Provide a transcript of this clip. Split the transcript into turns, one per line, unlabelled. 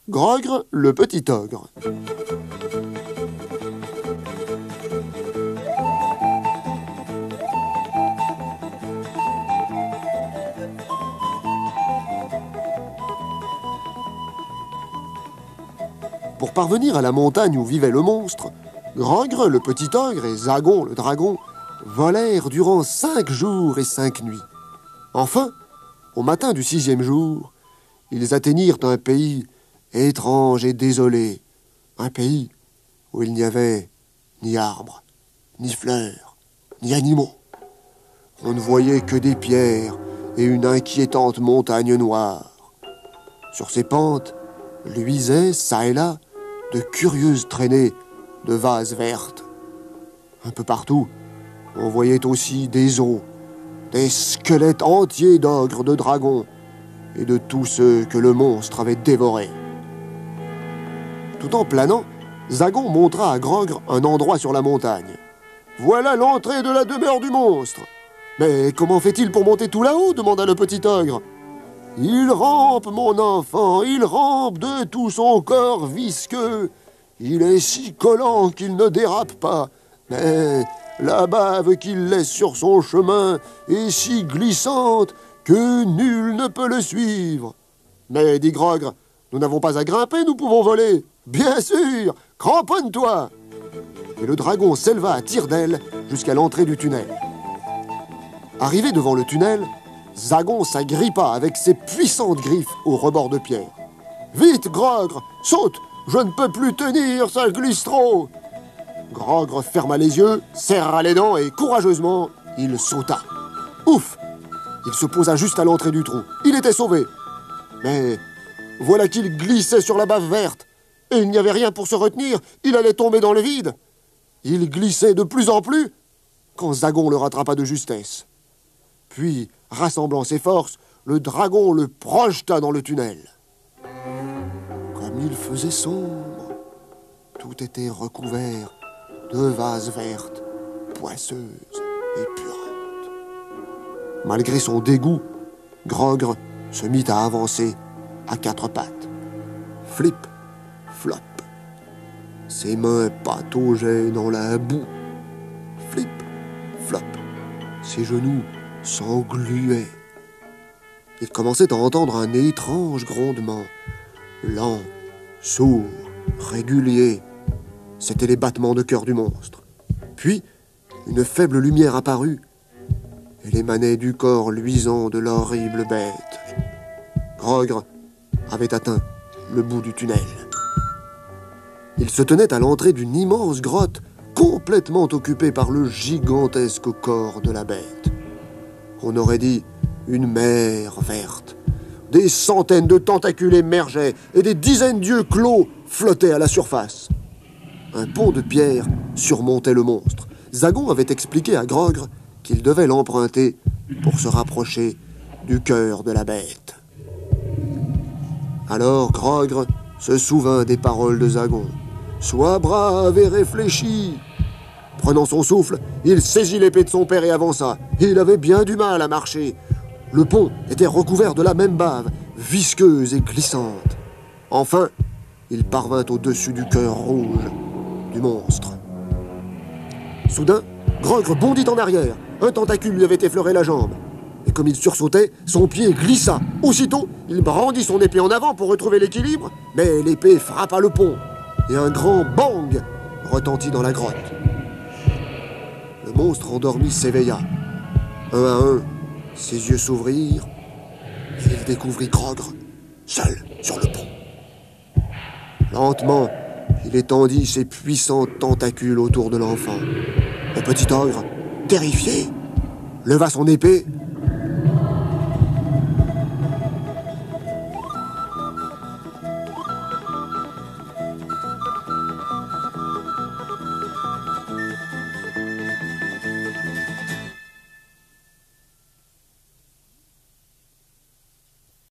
Grogre, le petit ogre. Pour parvenir à la montagne où vivait le monstre, Grogre, le petit ogre, et Zagon, le dragon, volèrent durant 5 jours et 5 nuits. Enfin, au matin du 6e jour, ils atteignirent un pays étrange et désolé, un pays où il n'y avait ni arbres, ni fleurs, ni animaux. On ne voyait que des pierres et une inquiétante montagne noire. Sur ces pentes luisaient, çà et là, de curieuses traînées de vases vertes. Un peu partout, on voyait aussi des os, des squelettes entiers d'ogres, de dragons et de tous ceux que le monstre avait dévorés. Tout en planant, Zagon montra à Grogre un endroit sur la montagne. « Voilà l'entrée de la demeure du monstre !»« Mais comment fait-il pour monter tout là-haut » demanda le petit ogre. « Il rampe, mon enfant, il rampe de tout son corps visqueux. Il est si collant qu'il ne dérape pas. Mais la bave qu'il laisse sur son chemin est si glissante que nul ne peut le suivre. »« Mais, dit Grogre, nous n'avons pas à grimper, nous pouvons voler. »« Bien sûr, cramponne-toi !» Et le dragon s'éleva à tire-d'aile jusqu'à l'entrée du tunnel. Arrivé devant le tunnel, Zagon s'agrippa avec ses puissantes griffes au rebord de pierre. « Vite, Grogre, saute! Je ne peux plus tenir, ça glisse trop !» Grogre ferma les yeux, serra les dents et courageusement, il sauta. Ouf! Il se posa juste à l'entrée du trou. Il était sauvé. Mais voilà qu'il glissait sur la bave verte. Et il n'y avait rien pour se retenir. Il allait tomber dans le vide. Il glissait de plus en plus quand Zagon le rattrapa de justesse. Puis, rassemblant ses forces, le dragon le projeta dans le tunnel. Comme il faisait sombre, tout était recouvert de vases vertes, poisseuses et puantes. Malgré son dégoût, Grogre se mit à avancer à 4 pattes. Flip, flop. Ses mains pataugeaient dans la boue. Flip, flop. Ses genoux s'engluaient. Il commençait à entendre un étrange grondement, lent, sourd, régulier. C'étaient les battements de cœur du monstre. Puis, une faible lumière apparut. Elle émanait du corps luisant de l'horrible bête. Grogre avait atteint le bout du tunnel. Il se tenait à l'entrée d'une immense grotte, complètement occupée par le gigantesque corps de la bête. On aurait dit une mer verte. Des centaines de tentacules émergeaient et des dizaines d'yeux clos flottaient à la surface. Un pont de pierre surmontait le monstre. Zagon avait expliqué à Grogre qu'il devait l'emprunter pour se rapprocher du cœur de la bête. Alors Grogre se souvint des paroles de Zagon. « Sois brave et réfléchis !» Prenant son souffle, il saisit l'épée de son père et avança. Il avait bien du mal à marcher. Le pont était recouvert de la même bave, visqueuse et glissante. Enfin, il parvint au-dessus du cœur rouge du monstre. Soudain, Grogre bondit en arrière. Un tentacule lui avait effleuré la jambe. Et comme il sursautait, son pied glissa. Aussitôt, il brandit son épée en avant pour retrouver l'équilibre, mais l'épée frappa le pont. Et un grand bang retentit dans la grotte. Le monstre endormi s'éveilla. Un à un, ses yeux s'ouvrirent et il découvrit Grogre, seul sur le pont. Lentement, il étendit ses puissants tentacules autour de l'enfant. Le petit ogre, terrifié, leva son épée